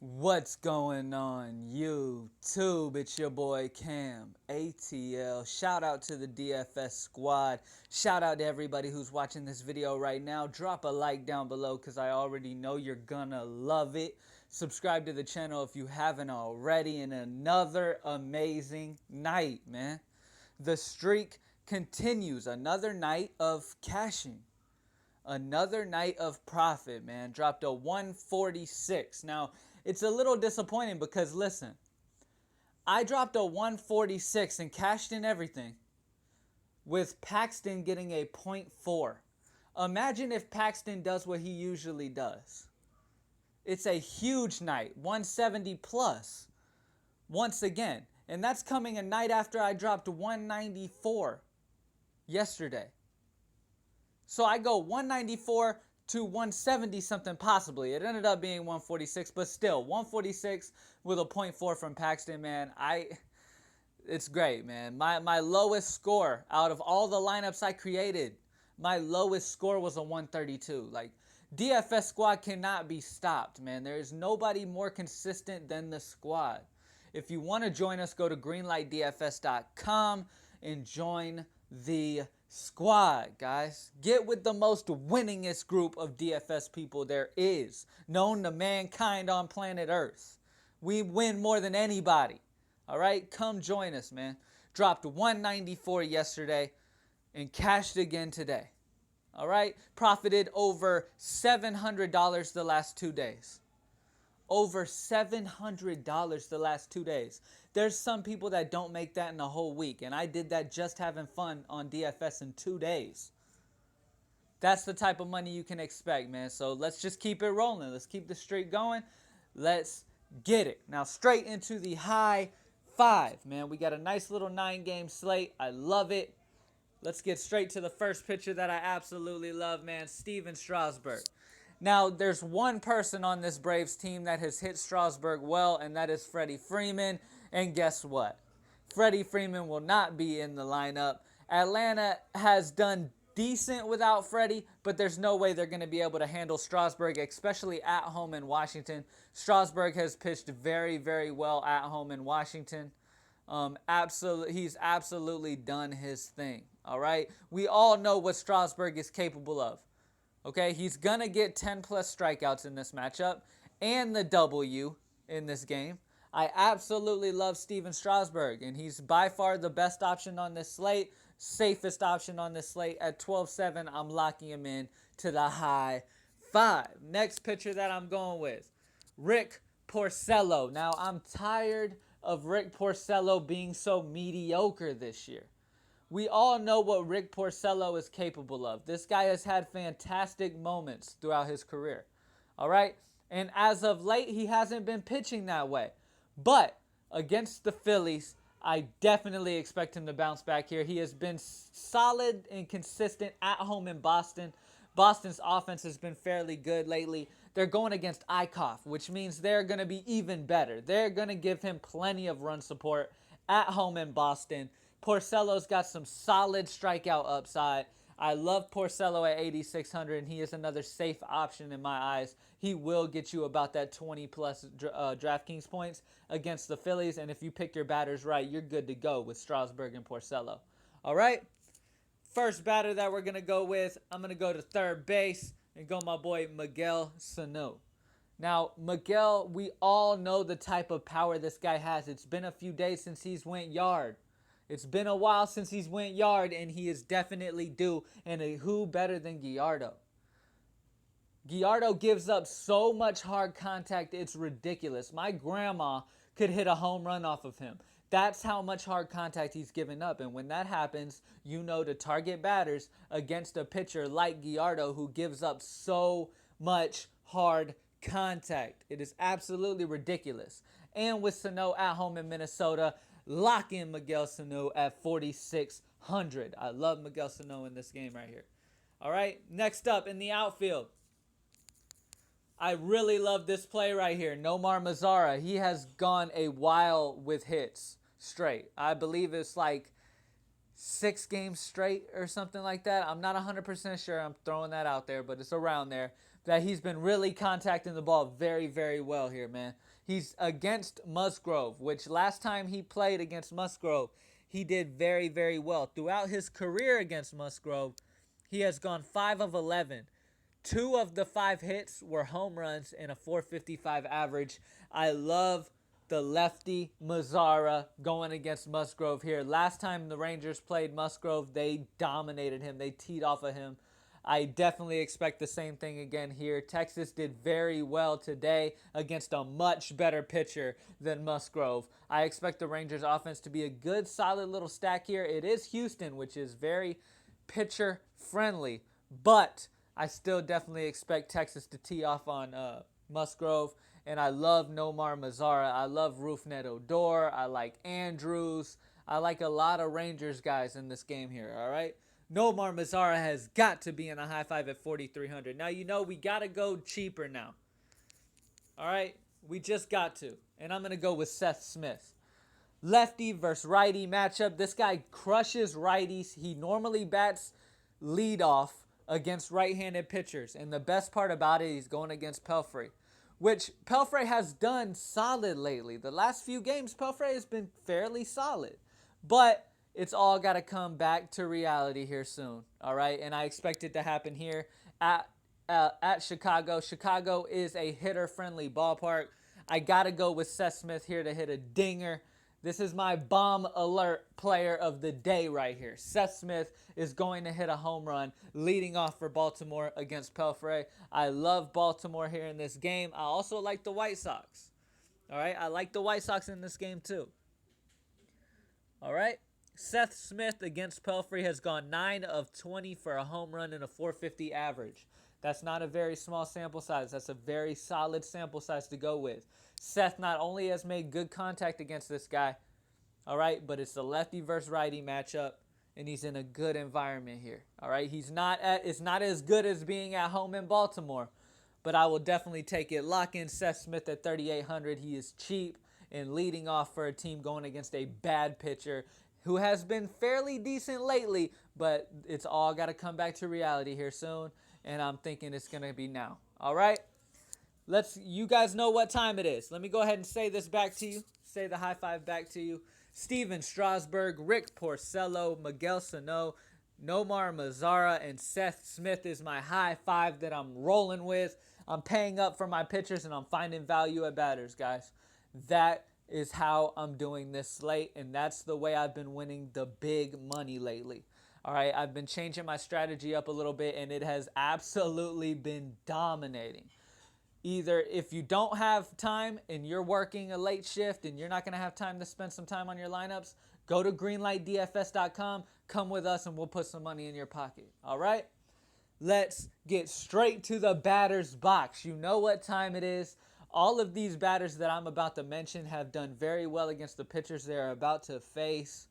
What's going on YouTube? It's your boy Cam ATL. Shout out to the DFS squad. Shout out to everybody who's watching this video right now. Drop a like down below because I already know you're gonna love it. Subscribe to the channel if you haven't already. And another amazing night, man. The streak continues. Another night of cashing. Another night of profit, man. Dropped a 146. Now, it's a little disappointing because, listen, I dropped a 146 and cashed in everything with Paxton getting a .4. Imagine if Paxton does what he usually does. It's a huge night, 170 plus, once again. And that's coming a night after I dropped 194 yesterday. So I go 194 to 170 something possibly. It ended up being 146, but still 146 with a .4 from Paxton, man. It's great, man. My lowest score out of all the lineups I created, my lowest score was a 132. Like, DFS squad cannot be stopped, man. There is nobody more consistent than the squad. If you want to join us, go to greenlightdfs.com and join the squad, guys. Get with the most winningest group of DFS people there is, known to mankind on planet Earth. We win more than anybody. All right, come join us, man. Dropped 194 yesterday and cashed again today. All right, profited over $700 the last 2 days. Over $700 the last 2 days. There's some people that don't make that in a whole week, and I did that just having fun on DFS in 2 days. That's the type of money you can expect, man. So let's just keep it rolling. Let's keep the streak going. Let's get it. Now straight into the high five, man. We got a nice little 9-game slate. I love it. Let's get straight to the first pitcher that I absolutely love, man. Steven Strasburg. Now, there's one person on this Braves team that has hit Strasburg well, and that is Freddie Freeman. And guess what? Freddie Freeman will not be in the lineup. Atlanta has done decent without Freddie, but there's no way they're going to be able to handle Strasburg, especially at home in Washington. Strasburg has pitched very, very well at home in Washington. He's absolutely done his thing, all right? We all know what Strasburg is capable of. Okay, he's going to get 10-plus strikeouts in this matchup and the W in this game. I absolutely love Steven Strasburg, and he's by far the best option on this slate, safest option on this slate. At 12-7, I'm locking him in to the high five. Next pitcher that I'm going with, Rick Porcello. Now, I'm tired of Rick Porcello being so mediocre this year. We all know what Rick Porcello is capable of. This guy has had fantastic moments throughout his career. All right? And as of late, he hasn't been pitching that way. But against the Phillies, I definitely expect him to bounce back here. He has been solid and consistent at home in Boston. Boston's offense has been fairly good lately. They're going against Eichhoff, which means they're going to be even better. They're going to give him plenty of run support at home in Boston. Porcello's got some solid strikeout upside. I love Porcello at 8,600, and he is another safe option in my eyes. He will get you about that 20-plus Draftkings points against the Phillies, and if you pick your batters right, you're good to go with Strasburg and Porcello. All right? First batter that we're going to go with, I'm going to go to third base and go my boy Miguel Sano. Now, Miguel, we all know the type of power this guy has. It's been a few days since he's went yard. It's been a while since he's went yard, and he is definitely due. And who better than Gallardo? Gallardo gives up so much hard contact, it's ridiculous. My grandma could hit a home run off of him. That's how much hard contact he's given up. And when that happens, you know to target batters against a pitcher like Gallardo who gives up so much hard contact. It is absolutely ridiculous. And with Sano at home in Minnesota, lock in Miguel Sano at 4,600. I love Miguel Sano in this game right here. All right, next up in the outfield, I really love this play right here, Nomar Mazara. He has gone a while with hits straight. I believe it's like 6 games straight or something like that. I'm not 100% sure. I'm throwing that out there, but it's around there. that he's been really contacting the ball very, very well here, man. He's against Musgrove, which last time he played against Musgrove, he did very, very well. Throughout his career against Musgrove, he has gone 5 of 11. 2 of the 5 hits were home runs and a 455 average. I love the lefty Mazara going against Musgrove here. Last time the Rangers played Musgrove, they dominated him. They teed off of him. I definitely expect the same thing again here. Texas did very well today against a much better pitcher than Musgrove. I expect the Rangers offense to be a good, solid little stack here. It is Houston, which is very pitcher friendly, but I still definitely expect Texas to tee off on Musgrove. And I love Nomar Mazara. I love Rougned Odor. I like Andrews. I like a lot of Rangers guys in this game here, all right? Nomar Mazara has got to be in a high five at 4,300. Now, you know, we got to go cheaper now. All right? We just got to. And I'm going to go with Seth Smith. Lefty versus righty matchup. This guy crushes righties. He normally bats leadoff against right-handed pitchers. And the best part about it, he's going against Pelfrey, which Pelfrey has done solid lately. The last few games, Pelfrey has been fairly solid. But it's all got to come back to reality here soon, all right? And I expect it to happen here at Chicago. Chicago is a hitter-friendly ballpark. I got to go with Seth Smith here to hit a dinger. This is my bomb alert player of the day right here. Seth Smith is going to hit a home run leading off for Baltimore against Pelfrey. I love Baltimore here in this game. I also like the White Sox. All right, I like the White Sox in this game too. All right, Seth Smith against Pelfrey has gone 9 of 20 for a home run and a 450 average. That's not a very small sample size. That's a very solid sample size to go with. Seth not only has made good contact against this guy, all right, but it's the lefty versus righty matchup, and he's in a good environment here, all right? It's not as good as being at home in Baltimore, but I will definitely take it. Lock in Seth Smith at 3,800. He is cheap and leading off for a team going against a bad pitcher who has been fairly decent lately, but it's all got to come back to reality here soon, and I'm thinking it's going to be now, all right? You guys know what time it is. Let me go ahead and say this back to you. Say the high five back to you. Steven Strasburg, Rick Porcello, Miguel Sano, Nomar Mazara, and Seth Smith is my high five that I'm rolling with. I'm paying up for my pitchers, and I'm finding value at batters, guys. That is how I'm doing this slate, and that's the way I've been winning the big money lately. All right, I've been changing my strategy up a little bit, and it has absolutely been dominating. Either if you don't have time and you're working a late shift and you're not going to have time to spend some time on your lineups, go to greenlightdfs.com, come with us, and we'll put some money in your pocket. All right? Let's get straight to the batter's box. You know what time it is. All of these batters that I'm about to mention have done very well against the pitchers they're about to face,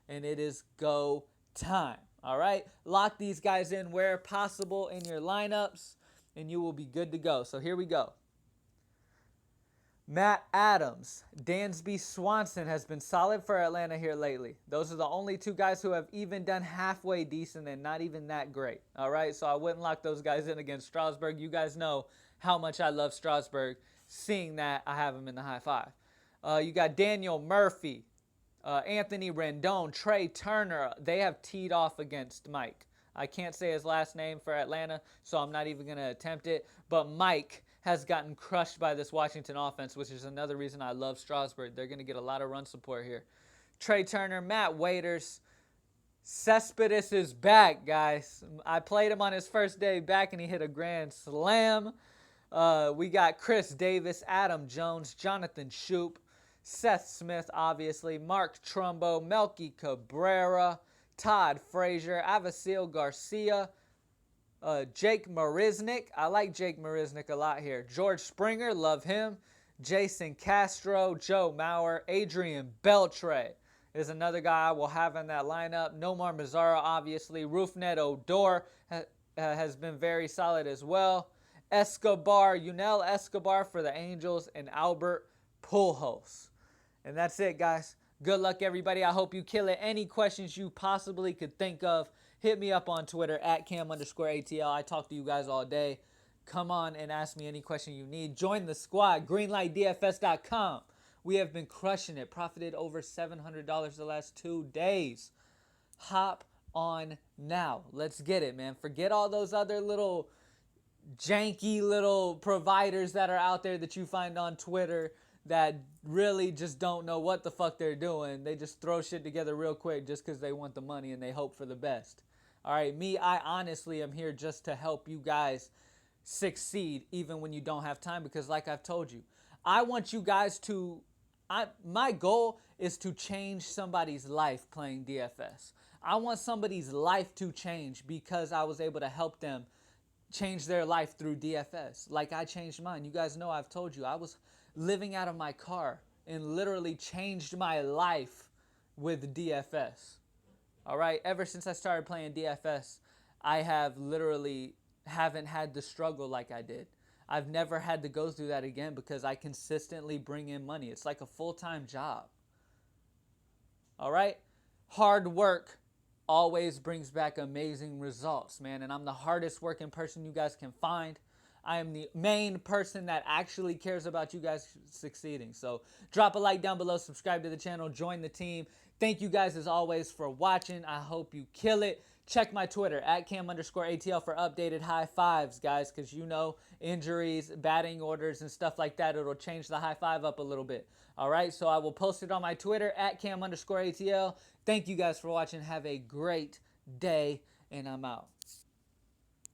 and it is go time. All right? Lock these guys in where possible in your lineups, and you will be good to go. So here we go. Matt Adams, Dansby Swanson has been solid for Atlanta here lately. Those are the only 2 guys who have even done halfway decent and not even that great. All right, so I wouldn't lock those guys in against Strasburg. You guys know how much I love Strasburg. Seeing that, I have him in the high five. You got Daniel Murphy, Anthony Rendon, Trey Turner. They have teed off against Mike. I can't say his last name for Atlanta, so I'm not even going to attempt it. But Mike has gotten crushed by this Washington offense, which is another reason I love Strasburg. They're going to get a lot of run support here. Trey Turner, Matt Waiters. Cespedes is back, guys. I played him on his first day back, and he hit a grand slam. We got Chris Davis, Adam Jones, Jonathan Shoup, Seth Smith, obviously, Mark Trumbo, Melky Cabrera, Todd Frazier, Avasil Garcia, Jake Marisnick. I like Jake Marisnick a lot here. George Springer, love him. Jason Castro, Joe Mauer, Adrian Beltre is another guy I will have in that lineup. Nomar Mazara, obviously. Rougned Odor has been very solid as well. Yunel Escobar for the Angels, and Albert Pujols. And that's it, guys. Good luck, everybody. I hope you kill it. Any questions you possibly could think of, hit me up on Twitter at @Cam_ATL. I talk to you guys all day. come on and ask me any question you need. Join the squad, greenlightdfs.com. We have been crushing it. Profited over $700 the last 2 days. Hop on now. Let's get it, man. Forget all those other little janky little providers that are out there that you find on Twitter that really just don't know what the fuck they're doing. They just throw shit together real quick just because they want the money and they hope for the best. All right, I honestly am here just to help you guys succeed even when you don't have time, because like I've told you, I want you guys to, my goal is to change somebody's life playing DFS. I want somebody's life to change because I was able to help them change their life through DFS. Like I changed mine. You guys know I've told you I was living out of my car and literally changed my life with DFS. All right, ever since I started playing DFS, I have literally haven't had the struggle like I did. I've never had to go through that again because I consistently bring in money. It's like a full-time job. All right, hard work always brings back amazing results, man. And I'm the hardest working person you guys can find. I am the main person that actually cares about you guys succeeding. So drop a like down below, subscribe to the channel, join the team. Thank you guys as always for watching. I hope you kill it. Check my Twitter at @cam_ATL for updated high fives, guys, because you know injuries, batting orders, and stuff like that, it'll change the high five up a little bit. All right, so I will post it on my Twitter at @cam_ATL. Thank you guys for watching. Have a great day, and I'm out.